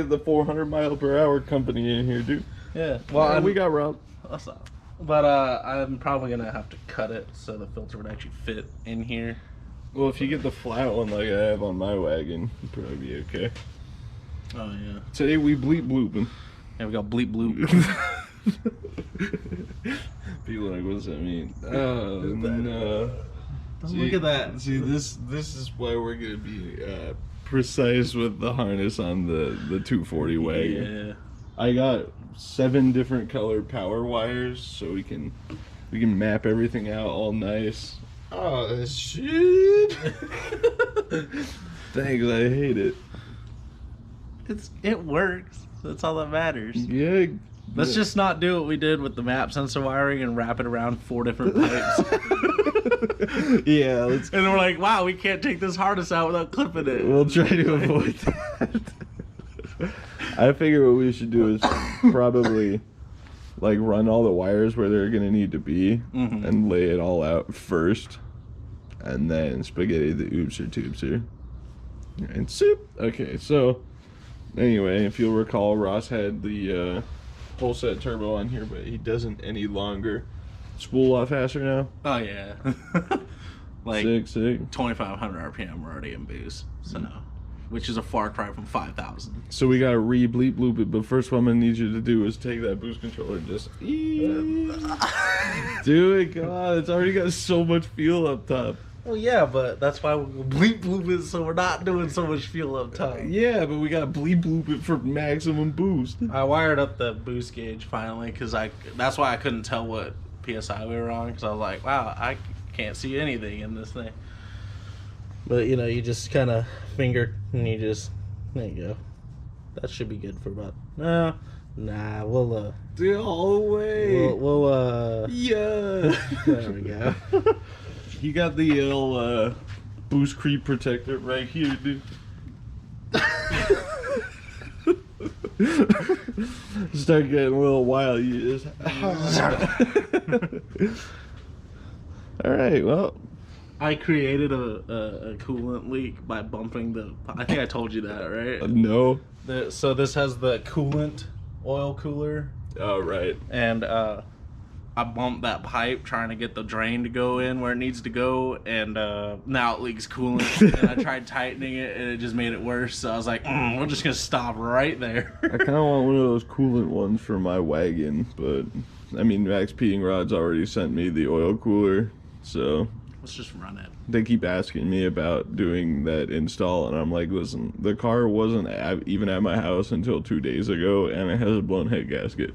get the 400 mile per hour company in here, dude. Yeah. Well, we got Rob. That's not. But I'm probably gonna have to cut it so the filter would actually fit in here. Well, if you get the flat one like I have on my wagon, it'd probably be okay. Oh yeah. Today we bleep blooping. Yeah, we got bleep bloop. People are like, what's that mean? Oh no. Look at that. See, this is why we're gonna be precise with the harness on the 240 wagon. Yeah. I got 7 different colored power wires, so we can map everything out all nice. Oh shit! Thanks, I hate it. It works. That's all that matters. Yeah. Let's just not do what we did with the map sensor wiring and wrap it around 4 different pipes. Yeah, let's. And we're like, wow, we can't take this harness out without clipping it. We'll try to avoid that. I figure what we should do is probably like run all the wires where they're gonna need to be and lay it all out first, and then spaghetti the oops or tubes here. And soup. Okay, so anyway, if you'll recall, Ross had the full set turbo on here, but he doesn't any longer. Spool a lot faster now. Oh yeah. Like sick. 2,500 RPM, we're already in boost. So, which is a far cry from 5,000. So we gotta re-bleep loop it, but first what I'm gonna need you to do is take that boost controller and just do it. God, it's already got so much fuel up top. Well, yeah, but that's why we're bleep bloop it, so we're not doing so much fuel up top. Yeah, but we gotta bleep bloop it for maximum boost. I wired up the boost gauge finally, because that's why I couldn't tell what PSI we were on, because I was like, wow, I can't see anything in this thing. But, you know, you just kind of finger, and you just, there you go. That should be good for about, nah, we'll, do it all the way. We'll yeah. There we go. You got the little boost creep protector right here, dude. Start getting a little wild, you just. All right, well. I created a coolant leak by bumping the. I think I told you that, right? No. So this has the coolant oil cooler. Oh, right. And I bumped that pipe trying to get the drain to go in where it needs to go, and now it leaks coolant. And I tried tightening it, and it just made it worse. So I was like, we're just gonna stop right there. I kind of want one of those coolant ones for my wagon, but I mean, Max Peeing Rod's already sent me the oil cooler, so let's just run it. They keep asking me about doing that install, and I'm like, listen, the car wasn't even at my house until 2 days ago, and it has a blown head gasket.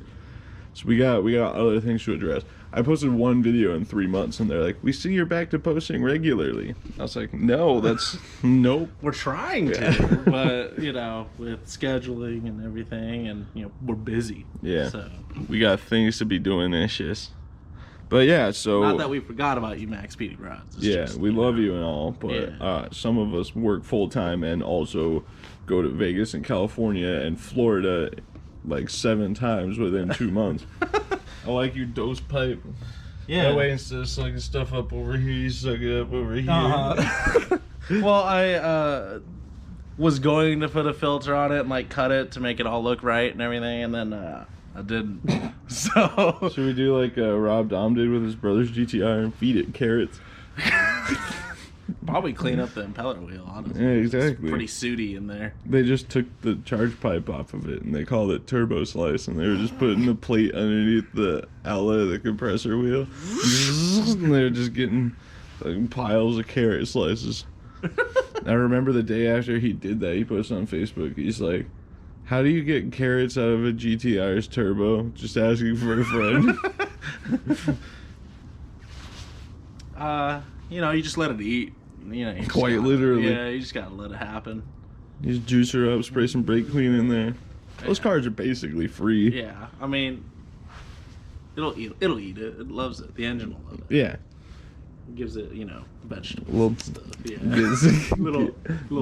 So we got other things to address. I posted 1 video in 3 months, and they're like, we see you're back to posting regularly. I was like, no, that's nope. We're trying to, but you know, with scheduling and everything, and you know, we're busy. Yeah, so we got things to be doing and shit. But yeah, so not that we forgot about you, Max Speedy Rods. Yeah, we love you and all, but some of us work full time and also go to Vegas and California and Florida like 7 times within 2 months. I like your dose pipe. Yeah. That way, instead of sucking stuff up over here, you suck it up over here. Well, I was going to put a filter on it and like cut it to make it all look right and everything, and then I didn't. So should we do like Rob Dom did with his brother's GTR and feed it carrots? Probably clean up the impeller wheel, honestly. Yeah, exactly. It's pretty sooty in there. They just took the charge pipe off of it and they called it turbo slice, and they were just putting the plate underneath the outlet of the compressor wheel. And they were just getting like piles of carrot slices. I remember the day after he did that, he posted on Facebook, he's like, how do you get carrots out of a GTR's turbo? Just asking for a friend. You know, you just let it eat. You know, quite literally. Yeah, you just gotta let it happen. You just juice her up, spray some brake clean in there. Those cars are basically free. Yeah, I mean, it'll eat it. It loves it. The engine will love it. Yeah. It gives it, you know, vegetables Little, and stuff. Yeah. little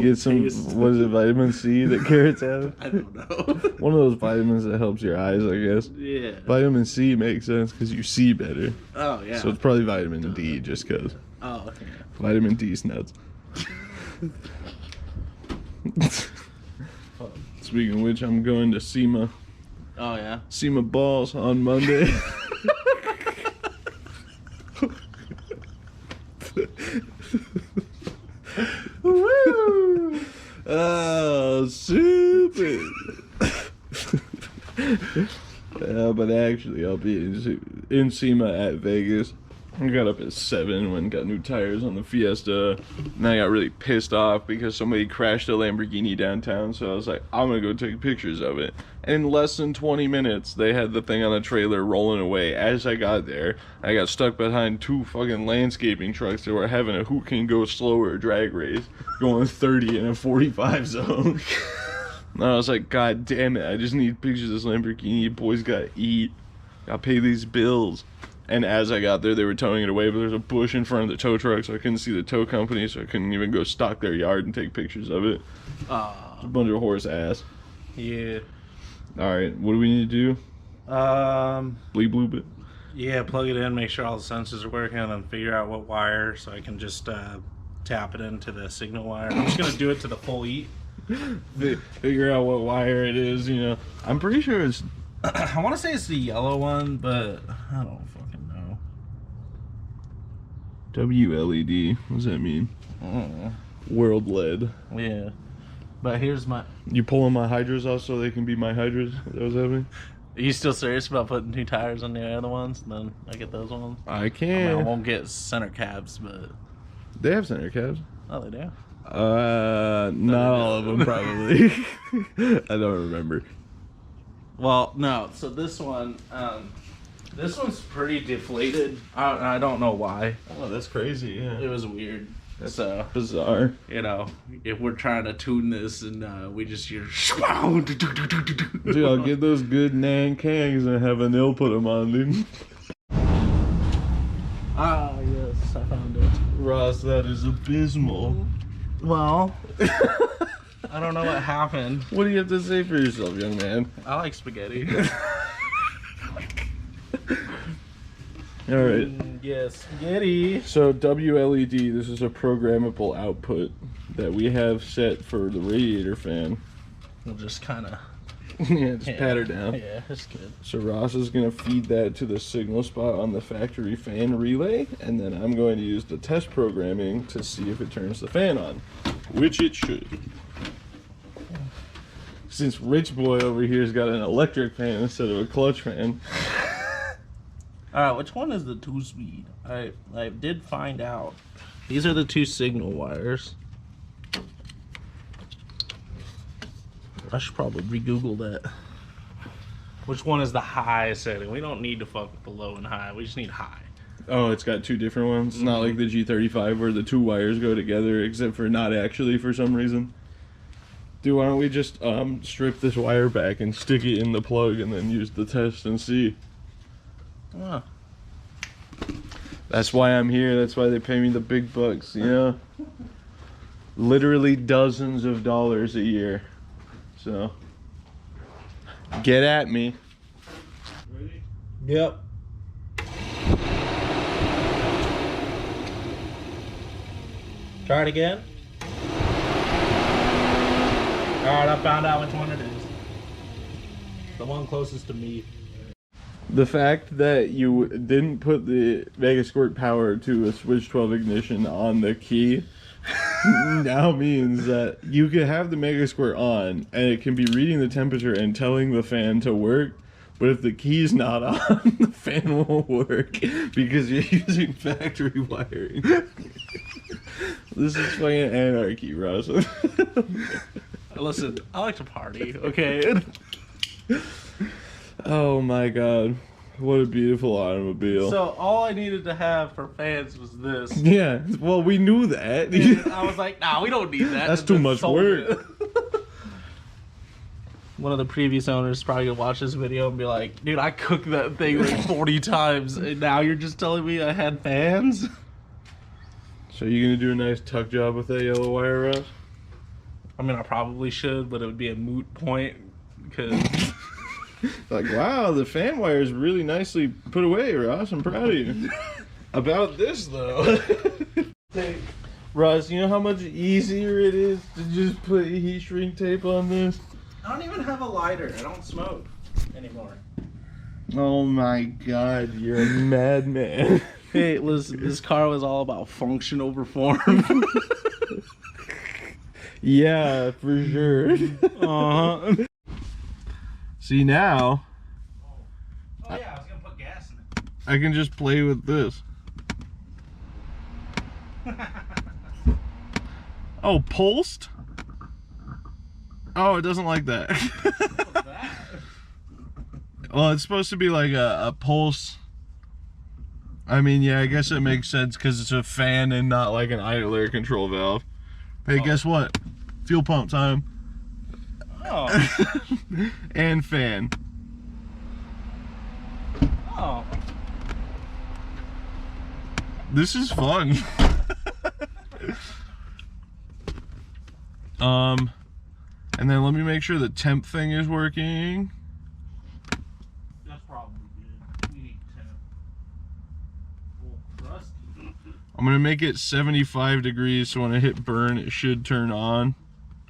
get some, taste. what is it, vitamin C that carrots have? I don't know. One of those vitamins that helps your eyes, I guess. Yeah. Vitamin C makes sense because you see better. Oh, yeah. So it's probably vitamin D just because. Oh, okay. Vitamin D's nuts. Speaking of which, I'm going to SEMA. Oh yeah. SEMA balls on Monday. Woo! Oh, stupid. But actually, I'll be in SEMA at Vegas. I got up at 7 when got new tires on the Fiesta, and I got really pissed off because somebody crashed a Lamborghini downtown, so I was like, I'm gonna go take pictures of it. And in less than 20 minutes, they had the thing on a trailer rolling away. As I got there, I got stuck behind 2 fucking landscaping trucks that were having a who can go slower drag race, going 30 in a 45 zone. And I was like, God damn it, I just need pictures of this Lamborghini. Boys gotta eat, gotta pay these bills. And as I got there, they were towing it away, but there's a bush in front of the tow truck, so I couldn't see the tow company, so I couldn't even go stock their yard and take pictures of it. It's a bunch of horse ass. Yeah. Alright, what do we need to do? Bleep bloop it. Yeah, plug it in, make sure all the sensors are working, and then figure out what wire, so I can just tap it into the signal wire. I'm just gonna do it to the full E. Figure out what wire it is, you know. I'm pretty sure it's... I want to say it's the yellow one, but I don't fucking know. WLED. What does that mean? World LED. Yeah. But here's my... You pulling my hydras off so they can be my hydras? That was happening? Are you still serious about putting 2 tires on the other ones? And then I get those ones? I can. I mean, I won't get center cabs, but... They have center cabs. Oh, they do? Not all of them, probably. I don't remember. Well, no. So this one, this one's pretty deflated. I don't know why. Oh, that's crazy. Yeah, it was weird. That's so bizarre. You know, if we're trying to tune this and we just hear, dude, I'll get those good Nan Kangs and have Anil put them on, dude. Ah, yes, I found it. Ross, that is abysmal. Well, I don't know what happened. What do you have to say for yourself, young man? I like spaghetti. All right. Yeah, spaghetti. So WLED, this is a programmable output that we have set for the radiator fan. We'll just kind of... Yeah, just pat her down. Yeah, that's good. So Ross is going to feed that to the signal spot on the factory fan relay, and then I'm going to use the test programming to see if it turns the fan on, which it should. Since Rich Boy over here has got an electric fan instead of a clutch fan. Alright, which one is the 2-speed? I did find out. These are the 2 signal wires. I should probably re-Google that. Which one is the high setting? We don't need to fuck with the low and high. We just need high. Oh, it's got 2 different ones? It's not like the G35 where the 2 wires go together, except for not actually for some reason. Dude, why don't we just strip this wire back and stick it in the plug and then use the test and see? Huh. That's why I'm here. That's why they pay me the big bucks, you know? Literally dozens of dollars a year. So, get at me. Ready? Yep. Try it again. Alright, I found out which one it is. The one closest to me. The fact that you didn't put the Mega Squirt power to a Switch 12 ignition on the key now means that you can have the Mega Squirt on and it can be reading the temperature and telling the fan to work, but if the key's not on, the fan won't work because you're using factory wiring. This is fucking anarchy, Ross. Listen, I like to party, okay? Oh my god. What a beautiful automobile. So all I needed to have for fans was this. Yeah, well, we knew that. And I was like, nah, we don't need that. That's too much work. One of the previous owners is probably gonna watch this video and be like, dude, I cooked that thing like 40 times and now you're just telling me I had fans? So you gonna do a nice tuck job with that yellow wire, Ross? I mean, I probably should, but it would be a moot point because... Like, wow, the fan wire is really nicely put away, Ross. I'm proud of you. About this, though. Ross, you know how much easier it is to just put heat shrink tape on this? I don't even have a lighter. I don't smoke anymore. Oh my god, you're a madman. Hey, listen, this car was all about function over form. Yeah, for sure. Uh-huh. See, now Oh yeah, I was gonna put gas in it. I can just play with this. Oh, pulsed? Oh, it doesn't like that. What's that? Well, it's supposed to be like a pulse. I mean, yeah, I guess it makes sense because it's a fan and not like an idler control valve. Hey, guess what? Fuel pump time. Oh. And fan. Oh. This is fun. And then let me make sure the temp thing is working. That's probably good. We need temp. Oh, crusty. I'm gonna make it 75 degrees so when I hit burn it should turn on.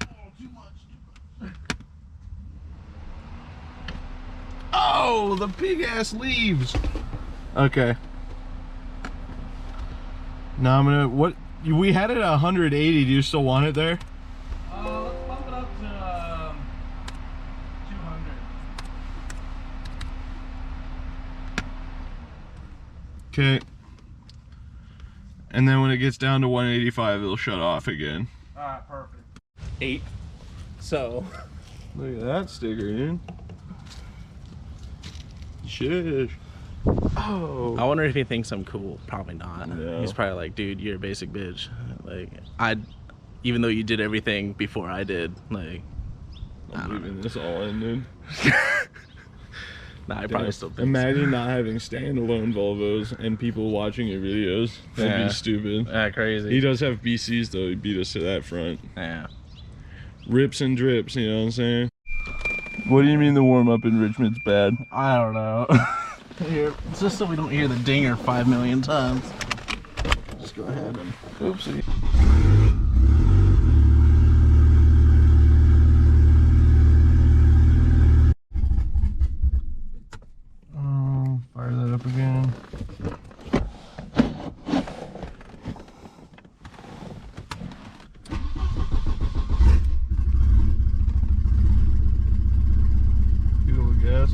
Oh, too much. Oh, the big ass leaves. Okay. Now I'm gonna, what, we had it at 180, do you still want it there? Let's bump it up to 200. Okay. And then when it gets down to 185, it'll shut off again. Alright, perfect. 8. So. Look at that sticker, dude. Shush. Oh. I wonder if he thinks I'm cool. Probably not. No. He's probably like, dude, you're a basic bitch. Like, even though you did everything before I did, like. I'm leaving this all in, dude. Nah, I probably still think Imagine not having standalone Volvos and people watching your videos. That'd be stupid. Yeah, crazy. He does have BCs though. He beat us to that front. Yeah. Rips and drips, you know what I'm saying? What do you mean the warm-up enrichment's bad? I don't know. Here, it's just so we don't hear the dinger 5 million times. Just go ahead and. Oopsie. Fire that up again. Give it a little gas.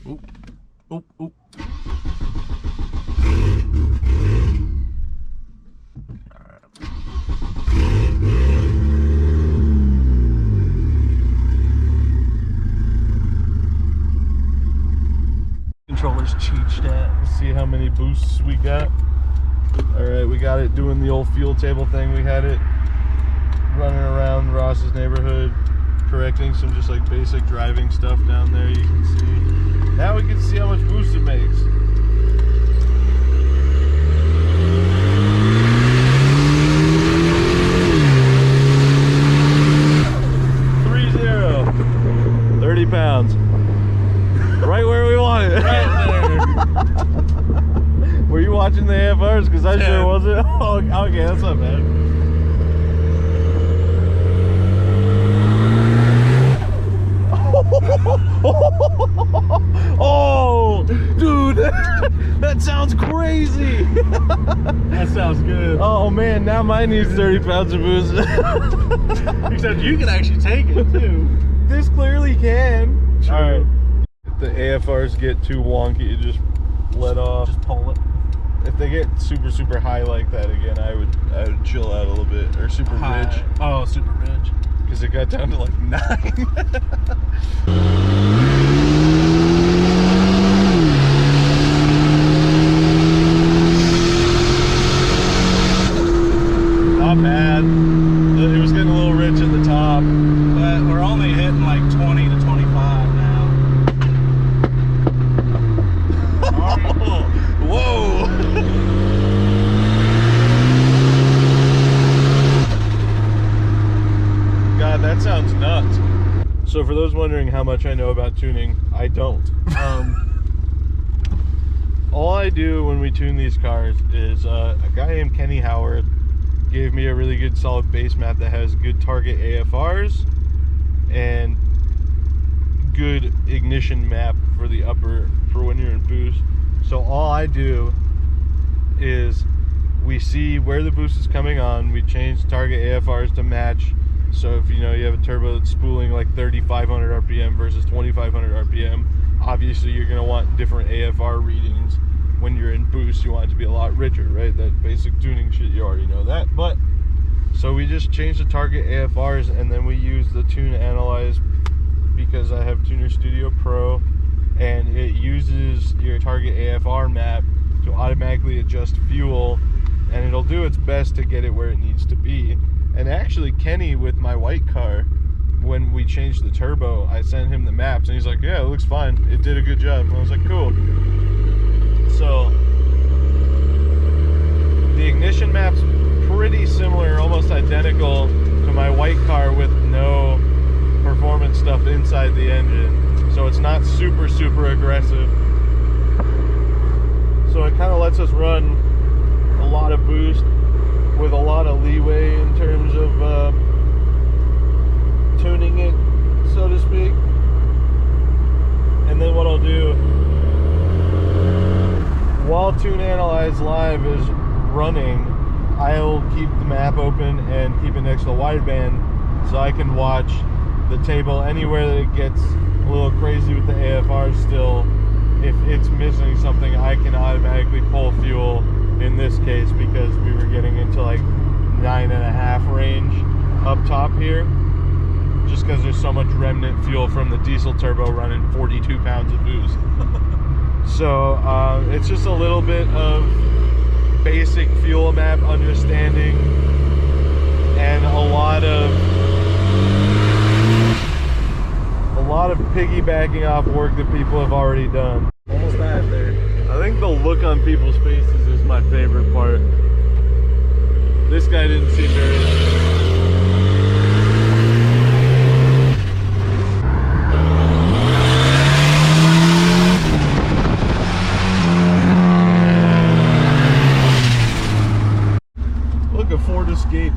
Oop. Oop, oop. Controller's cheat stat. Let's see how many boosts we got. Alright, we got it doing the old fuel table thing. We had it running around Ross's neighborhood, correcting some just like basic driving stuff down there, you can see. Now we can see how much boost it makes. £30. Right where we want it. Right there. Were you watching the AFRs? Because I sure wasn't. Oh, okay, that's not bad. Oh, dude, that sounds crazy. That sounds good. Oh man, now mine needs 30 pounds of boost. Except you can actually take it too. This clearly can. True. All right. If the AFRs get too wonky, you just let off. Just pull it. If they get super high like that again, I would chill out a little bit, or super rich. Oh, super rich. Because it got down to like 9. Not bad. It was getting a little rich at the top. But we're only hitting like 20 to 25 now. Whoa! God, that sounds nuts. So for those wondering how much I know about tuning, I don't. All I do when we tune these cars is a guy named Kenny Howard gave me a really good solid base mat that has good target AFRs and good ignition map for the upper for when you're in boost. So all I do is we see where the boost is coming on, we change target AFRs to match. So if you have a turbo that's spooling like 3,500 RPM versus 2,500 RPM, obviously you're going to want different AFR readings. When you're in boost, you want it to be a lot richer, right? That basic tuning shit, you already know that. But so we just change the target AFRs, and then we use the Tune Analyze, because I have Tuner Studio Pro, and it uses your target AFR map to automatically adjust fuel, and it'll do its best to get it where it needs to be. And actually, Kenny, with my white car, when we changed the turbo, I sent him the maps, and he's like, yeah, it looks fine, it did a good job. And I was like, cool. So the ignition map's pretty similar, almost identical to my white car, with no performance stuff inside the engine, so it's not super aggressive. So it kind of lets us run a lot of boost with a lot of leeway in terms of tuning it, so to speak. And then what I'll do while Tune Analyze Live is running, I'll keep the map open and keep it next to the wideband, so I can watch the table anywhere that it gets a little crazy with the AFR still. If it's missing something, I can automatically pull fuel in this case, because we were getting into like 9.5 range up top here, just because there's so much remnant fuel from the diesel turbo running 42 pounds of boost. So it's just a little bit of basic fuel map understanding and a lot of piggybacking off work that people have already done. Almost died there. I think the look on people's faces is my favorite part. This guy didn't seem very... Ford Escape.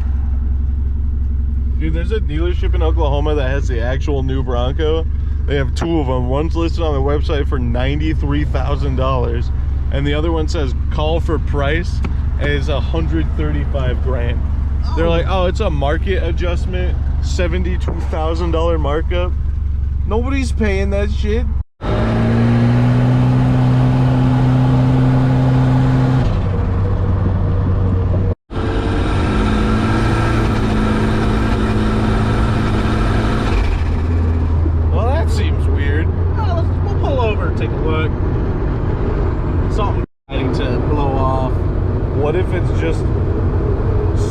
Dude, there's a dealership in Oklahoma that has the actual new Bronco. They have two of them. One's listed on the website for $93,000, and the other one says call for price, and it's $135 grand. Oh. They're like, oh, it's a market adjustment, $72,000 markup. Nobody's paying that shit. Take a look. Something to blow off. What if it's just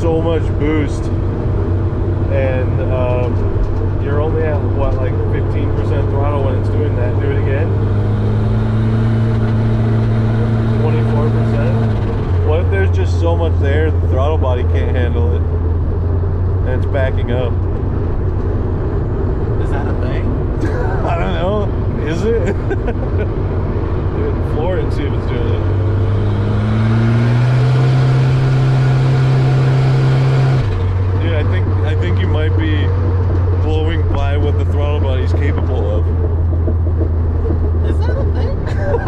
so much boost and you're only at what, like 15% throttle when it's doing that? Do it again. 24%. What if there's just so much there the throttle body can't handle it and it's backing up? Is that a thing? I don't know. Is it? Floor it and see if it's doing it. Dude, I think you might be blowing by what the throttle body's capable of. Is that a thing?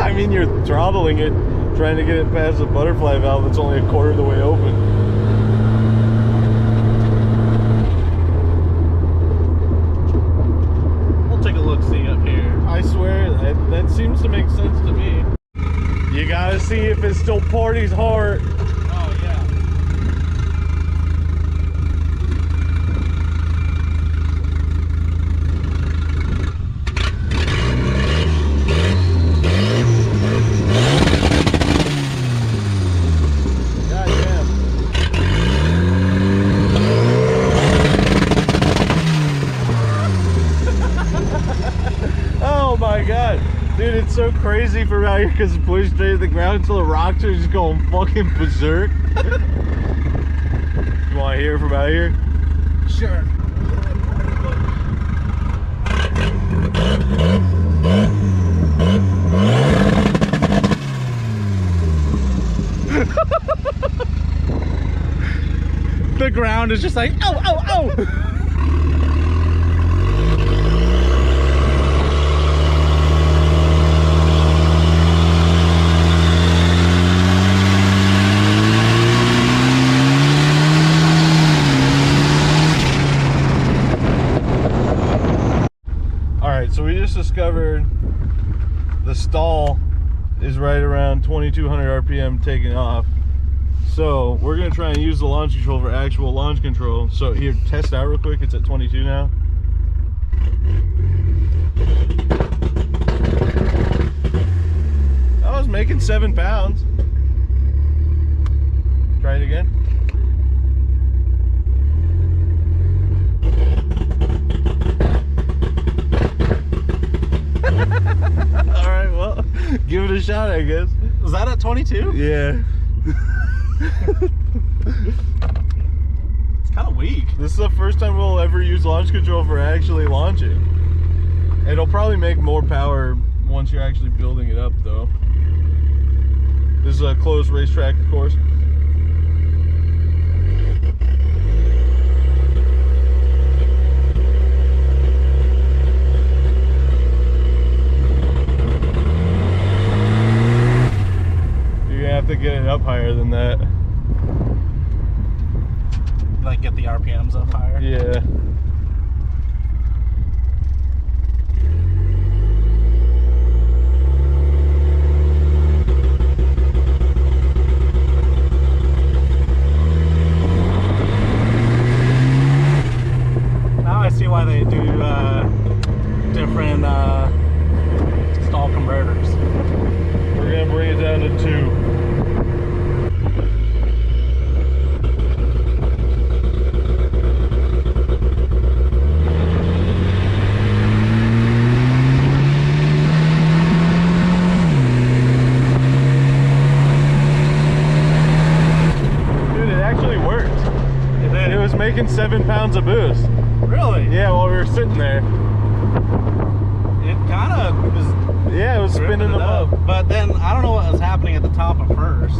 I mean, you're throttling it, trying to get it past the butterfly valve that's only a quarter of the way open. I swear, that seems to make sense to me. You gotta see if it still parties hard. Oh, yeah. Oh my god, dude, it's so crazy from out here because it's pushed straight to the ground until the rocks are just going fucking berserk. You want to hear from out here? Sure. The ground is just like, oh, oh, oh. discovered the stall is right around 2200 RPM taking off. So we're gonna try and use the launch control for actual launch control. So here, test out real quick. It's at 22 now. I was making 7 pounds. Try it again. All right, well, give it a shot, I guess. Was that at 22? Yeah. It's kind of weak. This is the first time we'll ever use launch control for actually launching. It'll probably make more power once you're actually building it up, though. This is a closed racetrack, of course. Have to get it up higher than that. Like get the RPMs up higher? Yeah. Now I see why they do different stall converters. We're gonna bring it down to 2. Making 7 pounds of boost. Really? Yeah, while we were sitting there. It kind of was. Yeah, it was spinning them up. But then I don't know what was happening at the top at first.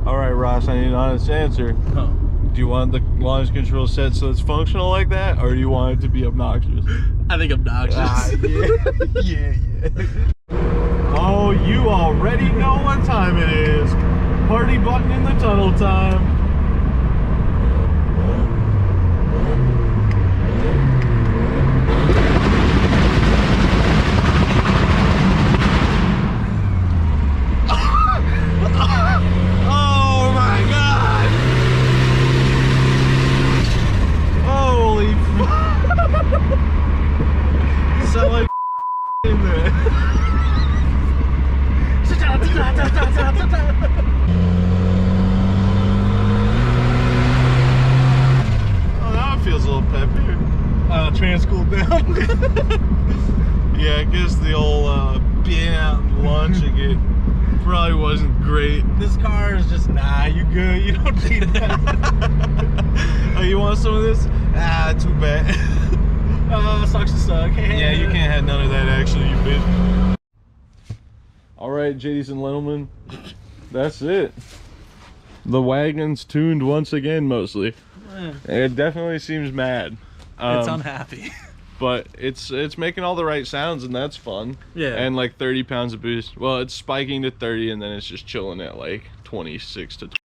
All right, Ross, I need an honest answer. Huh. Do you want the launch control set so it's functional like that, or do you want it to be obnoxious? I think obnoxious. Yeah. Oh, you already know what time it is. Party button in the tunnel time. Trans cooled down. Yeah, I guess the old being out and launching it probably wasn't great. This car is just, nah, you good, you don't need that. Oh, you want some of this? Ah, too bad. Sucks to suck. Yeah, you can't have none of that actually, you bitch. Alright, ladies and gentlemen, that's it. The wagon's tuned once again, mostly. It definitely seems mad. It's unhappy. But it's making all the right sounds, and that's fun. Yeah. And like 30 pounds of boost. Well, it's spiking to 30, and then it's just chilling at like 26 to 20.